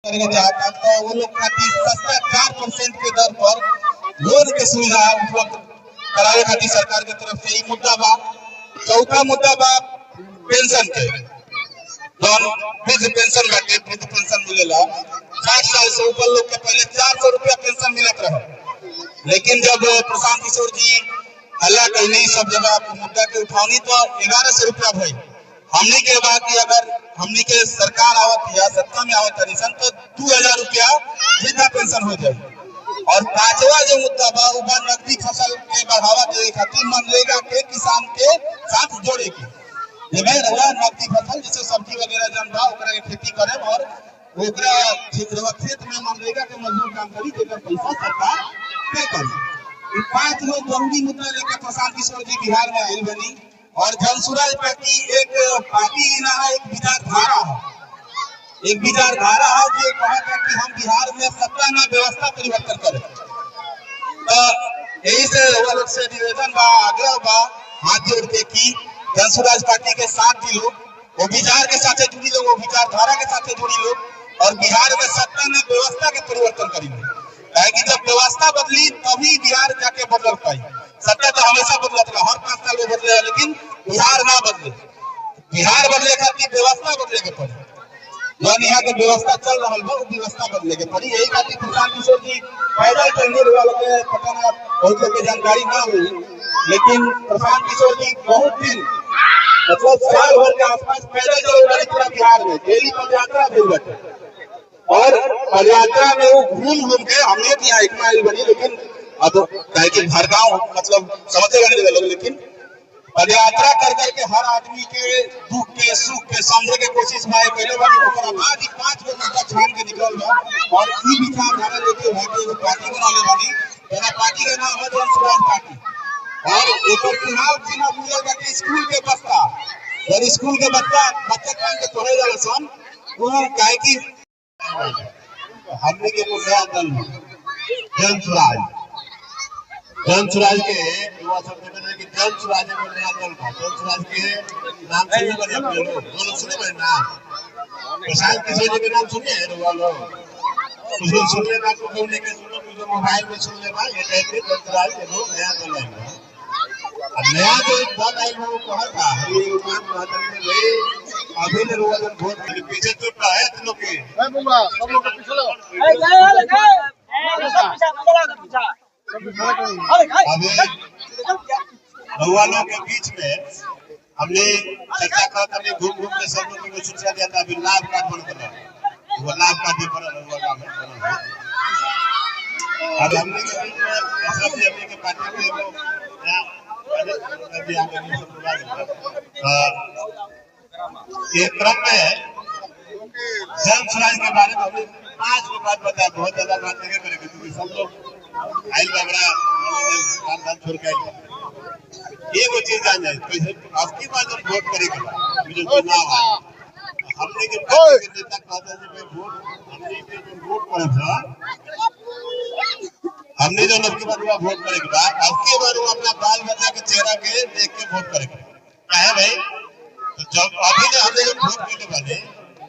चाहता तो वो लोग खातिर सस्ता 4% के दर पर लोन के सुविधा उपलब्ध करावे खातिर सरकार के तरफ से मुद्दा बा। चौथा मुद्दा बा पेंशन के, जौन वृद्ध पेंशन बाटे, वृद्ध पेंशन मिलेला 60 साल से ऊपर लोग के पहले 400 रुपया पेंशन मिलत रहे, लेकिन जब प्रशांत किशोर जी हल्ला कहने सब जगह मुद्दा के उठावनी तो 1100 रुपया भई। हमने के बाद कि अगर हमने के सरकार आवत या सत्ता में आवत तरीसन तो 2000 रुपया वृद्धा पेंशन हो जाए। और पांचवा जो मुद्दा बा वो नकदी फसल के बढ़ावा देवे खातिर मनरेगा के किसान के साथ जोड़े के, जेमे रवा नकदी फसल जैसे सब्जी वगैरह जन बा ओकरा के खेती करे और ओकरा खेत में मनरेगा के मजदूर काम करी जेकर पैसा सरकार पे करी। इन 5 गो जरूरी मुद्दा लेकर प्रशांत किशोर जी बिहार में आइल बनी। और जनसुराज पार्टी एक पार्टी ना है, एक विचारधारा है, एक विचारधारा है जो कहा था कि हम बिहार में सत्ता ना व्यवस्था परिवर्तन करें। तो यही से वो लोग से निवेदन बा, आग्रह बा हाथ जोड़ के कि जनसुराज पार्टी के साथ भी लोग वो विचार के साथ जुड़ी लोग, वो विचारधारा के साथ जुड़ी लोग और बिहार में सत्ता ना व्यवस्था के परिवर्तन करेंगे। कि जब व्यवस्था बदली तभी बिहार जाके बदल पाई। सत्ता तो हमेशा बदलत रहा, हर 5 साल में बदले, लेकिन बिहार ना बदले। बिहार बदले खातिर व्यवस्था बदले के पड़ी, जौन यहाँ के व्यवस्था चल रहा है वो व्यवस्था बदले के पड़ी। यही खातिर प्रशांत किशोर जी पैदल चलने वालों के पता ना बहुत लोग जानकारी ना हुई, लेकिन प्रशांत किशोर जी बहुत दिन मतलब साल भर के आसपास पैदल चल रहे पूरा बिहार में, डेली पदयात्रा भी बैठे और पदयात्रा में वो घूम के हमने भी यहाँ एक माइल बनी, लेकिन अब कहे कि हर गाँव मतलब समझते बने लोग, लेकिन पदयात्रा कर करके हर आदमी के दुख के सुख के समझे के कोशिश में पहले बार ओकरा बाद ही 5 गो मुद्दा छान के निकल बा और ई विचारधारा लेके भागे एगो पार्टी बनाले बानी। तेरा पार्टी का नाम है जनसुराज पार्टी और एकर चुनाव चिन्ह मिलल बा कि स्कूल के बस्ता। और स्कूल के बच्चा काम के पढ़े जाला सन वो कहे कि हमने के नया दल जनसुराज के युवा सब कहते कि जनसुराज में नया दल था। जनसुराज के नाम सुने बने अपने लोग सुने बने नाम प्रशांत किशोर जी के नाम सुने हैं लोग, कुछ सुनने ना को बोलने के सुनो, कुछ मोबाइल में सुन ले भाई ये कहते जनसुराज के लोग नया दल है। अब नया जो एक दल है वो कहा था ये काम महाजन ने भाई अभी ने रोज वोट के पीछे तो है तुम लोग के सब लोग पीछे लो अभी लोगों के बीच में हमने चर्चा करा था, हमने घूम के सब लोगों को सूचना दिया था। अभी लाभ कार्ड बनता है, वो लाभ कार्ड भी बना हुआ है। अब हमने के बीच में सब हमने के पार्टी के अभी आगे सब ये क्रम में जनसुराज के बारे में हमने 5 बात बताया, बहुत ज्यादा बात नहीं करेंगे क्योंकि सब लोग आइल बाबरा काम धाम छोड़ के ये वो चीज जान जाए कैसे आपकी बात जब वोट करेगा मुझे चुनाव आए हमने के नेता कहता है मैं वोट हमने के वोट करे था हमने जो आपकी बात वोट करेगा आपके बारे में अपना बाल बच्चा के चेहरा के देख के वोट करेगा क्या है भाई। तो जब अभी जो हमने जो वोट करने वाले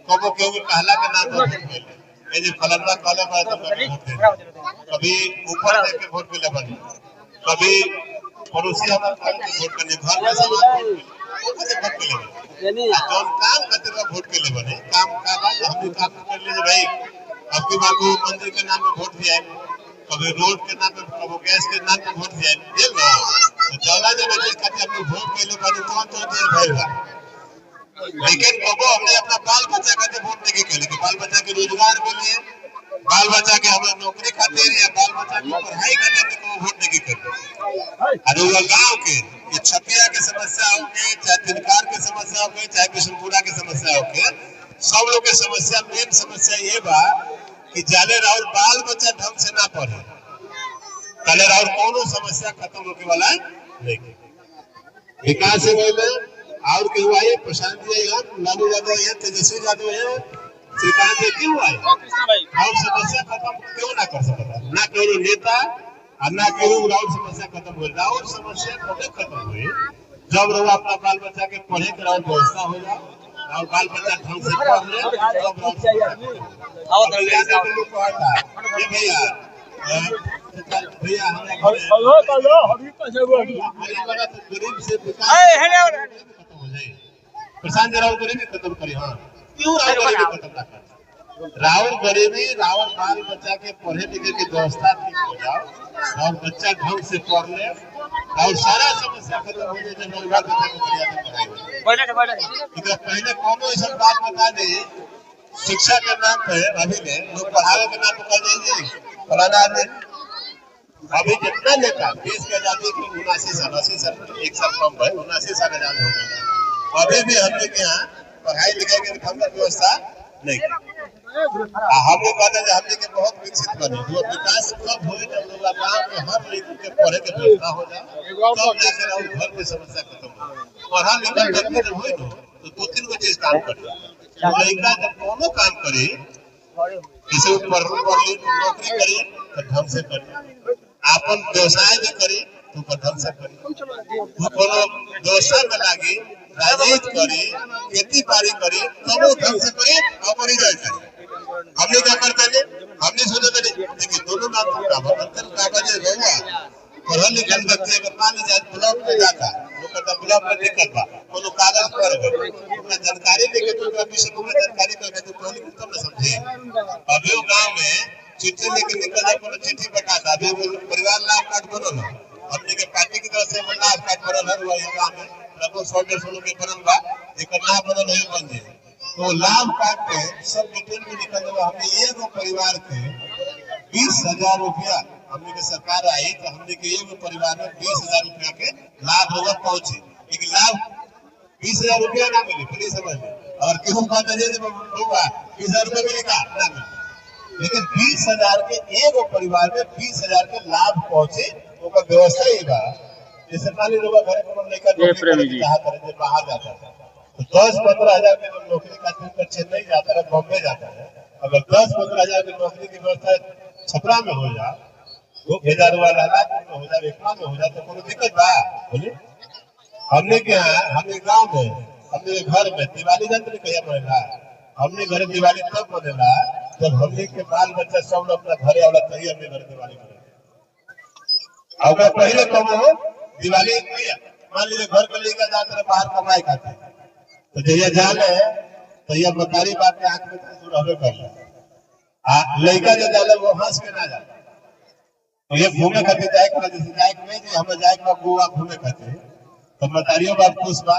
कबो क्यों कहला के नाम पर वोट कर ये फलंदा काले पर तो वोट दे, कभी ऊपर देख के वोट मिले बने, कभी पड़ोसी हमारे काम के वोट करने घर में सामान वोट मिले जौन काम करते हुए वोट के लिए बने काम का बात हमने काम कर लीजिए भाई। आपकी माँ को मंदिर के नाम पे वोट दिया, कभी रोड के नाम पे, कभी गैस के नाम पे वोट दिया तो चौला जब अपने वोट के लिए बने तो भरेगा। लेकिन कबो हमने अपना बाल बच्चा का वोट देके के लिए बाल बच्चा के रोजगार के लिए, बाल बच्चा के हमारे नौकरी खातिर या बाल बच्चा की पढ़ाई खातिर को वोट देके कर अरे वो गांव के ये छपिया के समस्या हो के चाहे तिनकार के समस्या हो के चाहे किशनपुरा के समस्या हो के सब लोग के समस्या मेन समस्या ये बा कि जाले राउर बाल बच्चा ढंग से ना पढ़े कले राउर कोनो समस्या खत्म होके वाला नहीं। विकास है और क्यों आए प्रशांत जी है, लालू यादव है, तेजस्वी यादव है, श्रीकांत जी क्यों आए और समस्या खत्म क्यों ना कर सकता ना कोई नेता और ना कोई और समस्या खत्म हो रहा और समस्या कब खत्म हुई जब रोज अपना बाल बच्चा के पढ़े के व्यवस्था हो जाए और बाल बच्चा ढंग से पढ़ ले और याद है लोग कहता ये भैया भैया हमें गरीब से प्रशांत राव गरीबी खत्म करी। हाँ क्यों राव गरीबी खत्म ना कर राहुल गरीबी राहुल बाल बच्चा के पढ़े लिखे की व्यवस्था ठीक हो जाओ और बच्चा ढंग से पढ़ ले और सारा समस्या खत्म हो जाए। जब बाल बच्चा को पढ़ाई पहले कौन ऐसा बात बता दे शिक्षा के नाम पे अभी ने लोग पढ़ावे के नाम पे कर देंगे फलाना ने अभी कितना लेता देश की आजादी की 79 साल 80 साल एक साल कम है 79 साल आजाद हो गया। अभी भी हम लोग यहाँ पढ़ाई लिखाई की व्यवस्था नहीं हम लोग कहते हैं हम लोग बहुत विकसित बने जो विकास कब हो जब लोग गाँव में हर लड़की के पढ़े की व्यवस्था हो जाए तब जाकर और घर की समस्या खत्म हो। पढ़ा लिखा व्यक्ति जब हो तो 2-3 गो चीज काम करे लड़का जब दोनों काम करे किसी ऊपर नौकरी करे तो ढंग से करे अपन व्यवसाय भी करे तो ढंग से करे व्यवसाय में लागे राजनीति करे खेती बाड़ी करे तब ढंग से करे और रिजल्ट करे। हमने क्या करते थे हमने सोचा था देखिए दोनों कागज रहेगा पढ़ा लिखा व्यक्ति अगर मान लीजिए ब्लॉक में जाता वो कहता ब्लॉक में दिक्कत बा कोनो कागज पर अपना जानकारी लेके तो विषय में जानकारी करके तो पहले तब न समझे। अभी गांव में चिट्ठी लेके निकल जाए कोनो चिट्ठी बटाता अभी परिवार लाभ कार्ड बनल अपने के पार्टी की तरफ से लाभ कार्ड बनल है वो गांव में लगभग 100-150 लोग के बनल बा एक ना बनल है बन जाए तो लाभ कार्ड पे सब डिटेल में निकल जाए। हमने एगो परिवार के 20,000 रुपया हमने के सरकार आई तो हमने के एगो परिवार में 20,000 रुपया के लाभ होगा पहुंचे लेकिन लाभ 20,000 रुपया ना मिले प्लीज समझ और क्यों कहते हैं होगा 20,000 रुपया मिलेगा ना मिले लेकिन 20,000 के एगो परिवार में 20,000 के लाभ पहुंचे वो व्यवस्था ही बा जैसे मान लीजिए घर पर लेकर बाहर जाता है तो 10-15 हजार के नौकरी का चेन्नई जाता है बॉम्बे जाता है अगर 10-15 हजार की नौकरी की व्यवस्था छपरा में हो जाए 2,000 वाला हो जाए एकमा में हो जाए तो कोई दिक्कत बा बोलिए। हमने क्या हमने गाँव में हमने घर में दिवाली जानते कहिया मनेला हमने घर दिवाली तब मनेला जब हमने के बाल बच्चा सब लोग अपना घरे वाला तही हमने घर दिवाली मनेला अगर पहले कब हो दिवाली मान लीजिए घर के लेकर जाते रहे बाहर कमाई खाते तो जहिया जाले तो यह बकारी बात में आंख में रहबे कर लड़का जो जाले वो हंस के ना जाले तो ये घूमे खाते जाए जैसे जाए में हमें जाए गोवा घूमे खाते तो मतारियों बात खुश बा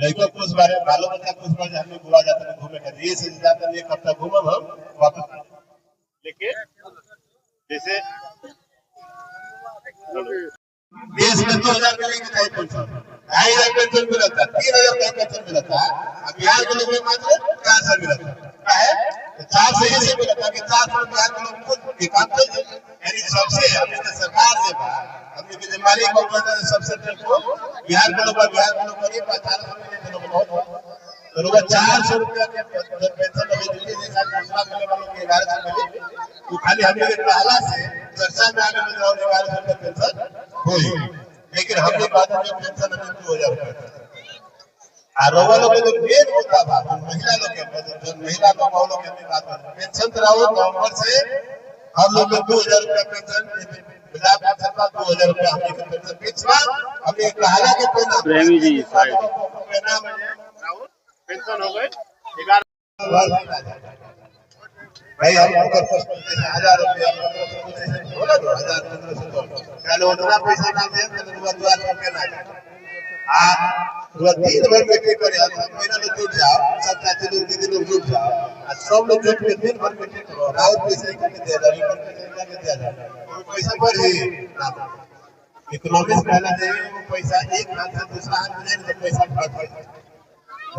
लड़को खुश बारे बालो बच्चा खुश बा हमने गोवा जाते हैं घूमे खाते ये से जाते एक हफ्ता घूमब हम वापस लेके जैसे देश में 2,000 के लेके जाए पेंशन 2,500 पेंशन मिला था 3,000 का पेंशन मिला था अब बिहार के लोग में मात्र 400 मिला था है 400 ही से मिला था कि 400 बिहार के लोग खुद के काम कर यानी सबसे हमने सरकार से हमने के जिम्मेदारी को करना सबसे पहले बिहार के लोग करीब 400 मिले थे लोग बहुत तो लोग 400 रुपया के पेंशन अभी दिल्ली जैसा दूसरा मिले वालों के 1100 मिले तो खाली हमने के पहला से चर्चा में आगे में 1100 रुपया पेंशन हुई लेकिन हमने बात में पेंशन अभी 2,000 रुपया आरोपा लोग जो मेन होता था महिला लोग के जो महिला लोग लोग की बात पेंशन कराओ नवंबर से हम लोग 2,000 रुपया पेंशन बिना पेंशन का 2,000 रुपया हमने पेंशन पिछला हमने कहा कि प्रेमी जी पेंशन हो गए 11 भाई हम अगर 1,000 रुपया 1,500 बोला 1,000-1,500 चलो उतना पैसा ना दे तो दुआ करके ना वो 3 भर मीटिंग करे महीना में जुट जाओ सब चाची लोग दीदी लोग जुट जाओ और सब लोग जुट के 3 भर मीटिंग करो राउत पैसे के दे दे पैसा पैसा बढ़े इकोनॉमिक्स कहना चाहिए वो पैसा एक हाथ से दूसरा हाथ में तो पैसा घट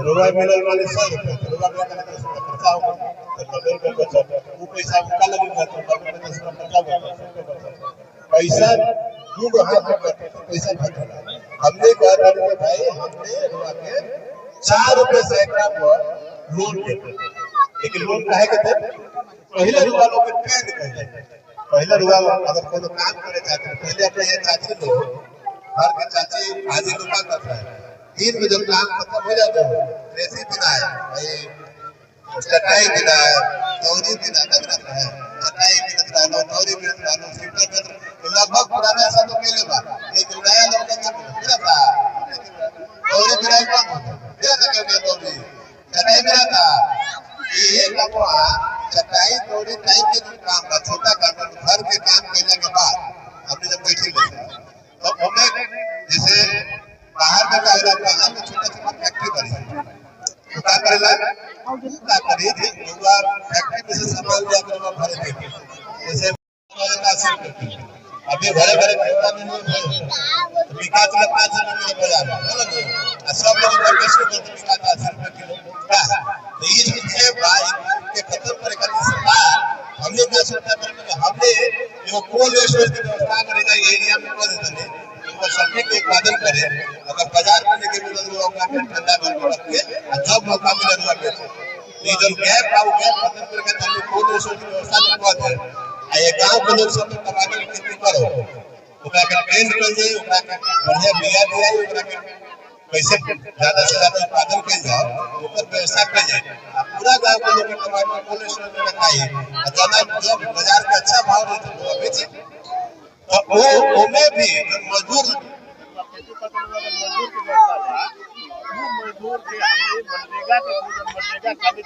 रुपया मिलने वाले 100 रुपये रुपया का खर्चा होगा तो 90 रुपये बचा वो पैसा का लगेगा तो 90 रुपये का खर्चा होगा पैसा दो हाथ में करते तो पैसा घटेगा। हमने कहा था कि भाई हमने रुपया के 4 रुपये सैकड़ा पर लोन देते लेकिन लोन काहे के थे पहले रुपया लोग के ट्रेंड कर जाए पहले रुपया अगर कोई काम करे जाते पहले अपने ये चाची लोग घर के चाची आज रुपया करता है 3 बजे काम खत्म हो जाता है, रेसी देना है भाई, चटाई देना है, दौरी देना है, चटाई भी लगता है, दौरी भी लगता है, सीटर में लगभग पुराना ऐसा तो मिले बा, लेकिन नया लोग का मिला था, दौरी भी नहीं बा, क्या लगा के दौरी, चटाई भी रहता, ये काम हुआ, चटाई दौरी टाइम के जो काम का छोटा काम, घर के काम करने के बाद हमने जब बैठी ले, तो हमें जैसे बाहर में कहला बाहर में छोटा-छोटा फैक्ट्री बनी, तो क्या करेला, क्या करी थी, लोग फैक्ट्री में से सामान लेकर वहाँ भर देते, जैसे अभी भरे-भरे खेता में नहीं भरे, विकास में 5 रुपये में बाजार में, है ना? सब लोग कैसे बोलते विकास 80 रुपये किलो, क्या? तो ये जो है भाई के खत्म करे करने सरकार हमने क्या सोचा था, हमने जो कोल्ड स्टोरेज की व्यवस्था करेगा एरिया में कर देते हैं, तो सब्जी के उत्पादन करे, अगर बाजार में लेके मिल लोग का ठंडा कर रख के जब मौका मिले तो बेचो, ये जो गैप है वो गैप खत्म करके हमने कोल्ड स्टोरेज की व्यवस्था कर दे, ये गांव के लोग सब टमाटर की खेती करो, ओकरा के ट्रेंड कर दे, ओकरा के बढ़िया बिया दिया, ओकरा के कैसे ज्यादा से ज्यादा उत्पादन कर जाओ, ऊपर व्यवस्था कर जाए, पूरा गांव के लोग टमाटर कोल्ड स्टोरेज में रखाई, ज्यादा जब बाजार का अच्छा भाव रहता है तो बेचे, तो वो में भी मजदूर मजदूर के हमने मनरेगा के मनरेगा खाली